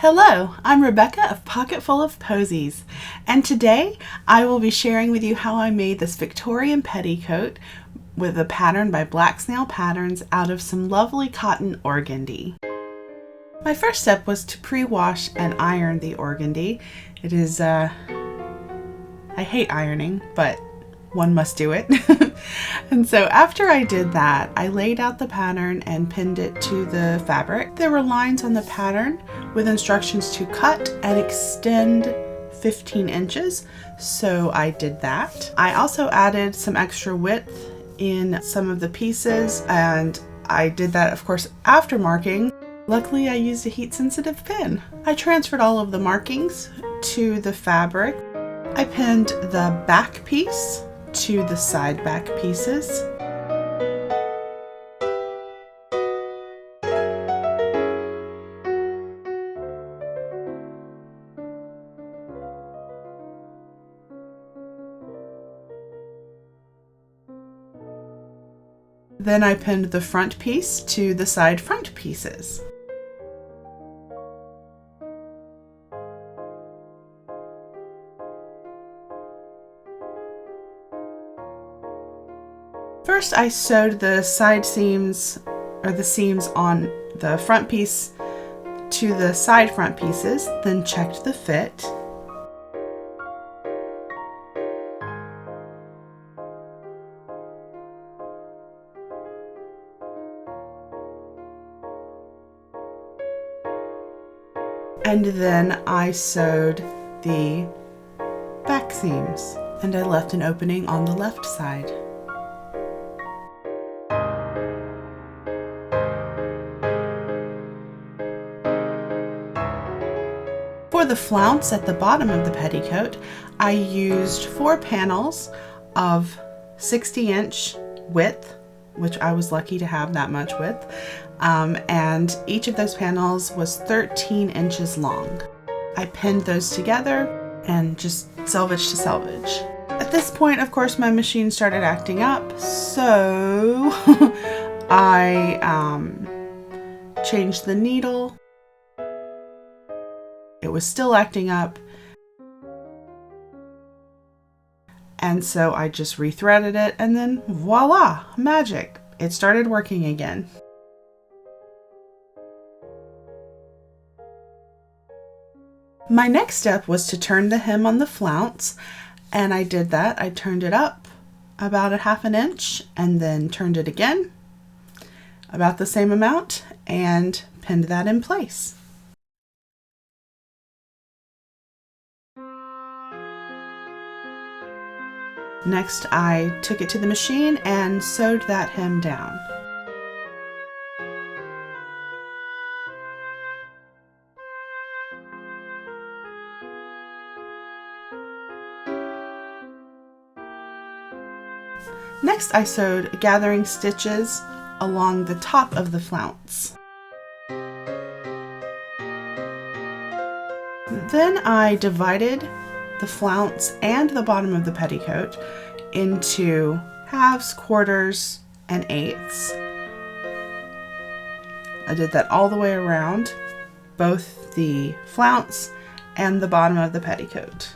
Hello, I'm Rebecca of Pocketful of Posies, and today I will be sharing with you how I made this Victorian petticoat with a pattern by Black Snail Patterns out of some lovely cotton organdy. My first step was to pre-wash and iron the organdy. It is, I hate ironing, but one must do it. And so after I did that, I laid out the pattern and pinned it to the fabric. There were lines on the pattern with instructions to cut and extend 15 inches, so I did that. I also added some extra width in some of the pieces, and I did that, of course, after marking. Luckily, I used a heat-sensitive pin. I transferred all of the markings to the fabric. I pinned the back piece to the side back pieces. Then I pinned the front piece to the side front pieces. First, I sewed the side seams, or the seams on the front piece to the side front pieces, then checked the fit. And then I sewed the back seams, and I left an opening on the left side. For the flounce at the bottom of the petticoat, I used 4 panels of 60-inch width, which I was lucky to have that much width, and each of those panels was 13 inches long. I pinned those together and just selvage to selvage. At this point, of course, my machine started acting up, so I changed the needle. It was still acting up, and so I just rethreaded it, and then voila, magic! It started working again. My next step was to turn the hem on the flounce, and I did that. I turned it up about a ½ inch and then turned it again about the same amount and pinned that in place. Next, I took it to the machine and sewed that hem down. Next, I sewed gathering stitches along the top of the flounce. Then I divided the flounce and the bottom of the petticoat into halves, quarters, and eighths. I did that all the way around, both the flounce and the bottom of the petticoat.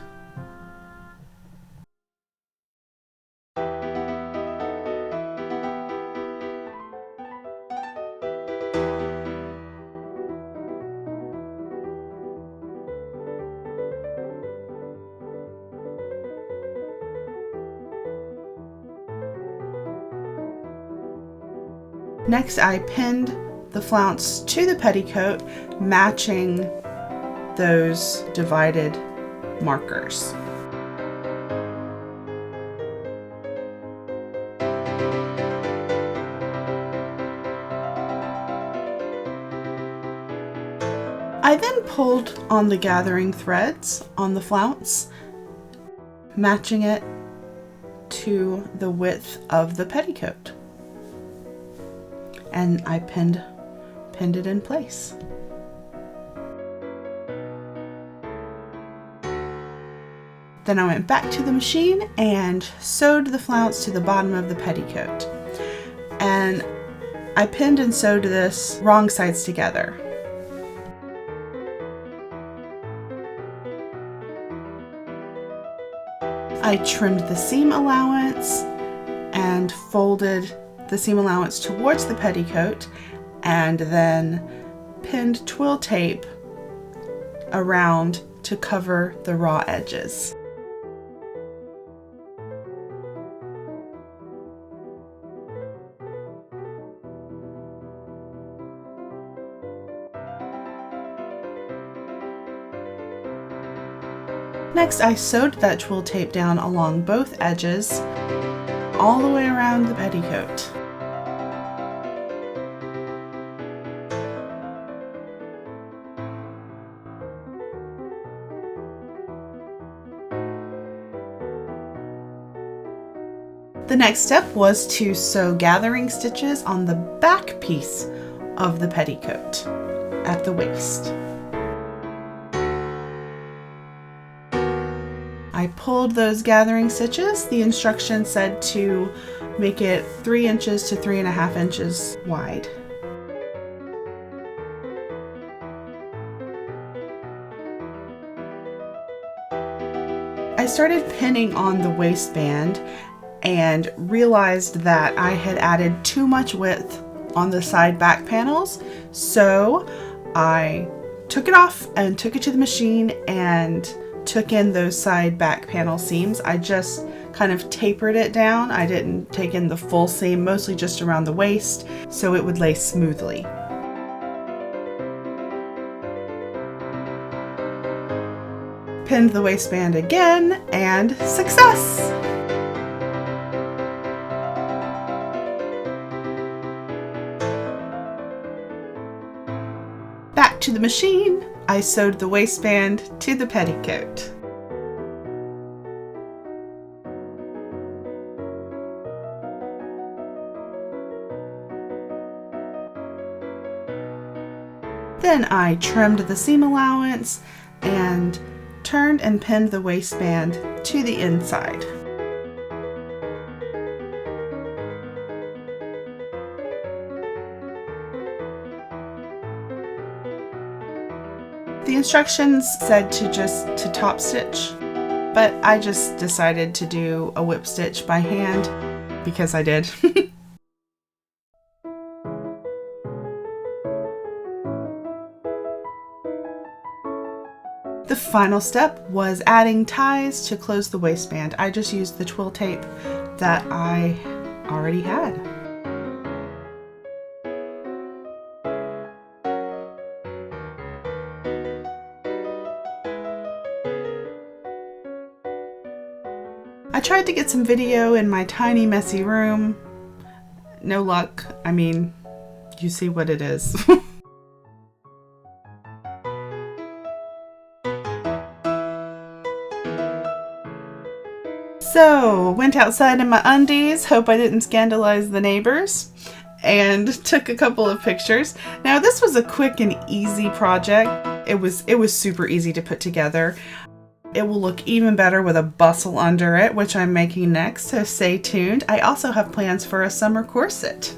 Next, I pinned the flounce to the petticoat, matching those divided markers. I then pulled on the gathering threads on the flounce, matching it to the width of the petticoat. And I pinned it in place. Then I went back to the machine and sewed the flounce to the bottom of the petticoat. And I pinned and sewed this wrong sides together. I trimmed the seam allowance and folded the seam allowance towards the petticoat, and then pinned twill tape around to cover the raw edges. Next, I sewed that twill tape down along both edges, all the way around the petticoat. The next step was to sew gathering stitches on the back piece of the petticoat at the waist. I pulled those gathering stitches. The instructions said to make it 3 inches to 3.5 inches wide. I started pinning on the waistband and realized that I had added too much width on the side back panels, so I took it off and took it to the machine and took in those side back panel seams. I just kind of tapered it down. I didn't take in the full seam, mostly just around the waist, so it would lay smoothly. Pinned the waistband again, and success! Back to the machine, I sewed the waistband to the petticoat. Then I trimmed the seam allowance and turned and pinned the waistband to the inside. The instructions said to top stitch, but I just decided to do a whip stitch by hand because I did. The final step was adding ties to close the waistband. I just used the twill tape that I already had. I tried to get some video in my tiny messy room. No luck. I mean, you see what it is. So, went outside in my undies, hope I didn't scandalize the neighbors, and took a couple of pictures. Now, this was a quick and easy project. It was super easy to put together. It will look even better with a bustle under it, which I'm making next, so stay tuned. I also have plans for a summer corset.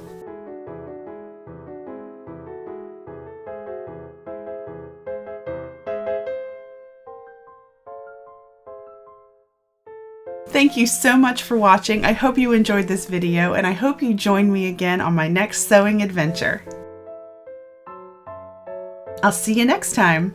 Thank you so much for watching. I hope you enjoyed this video, and I hope you join me again on my next sewing adventure. I'll see you next time.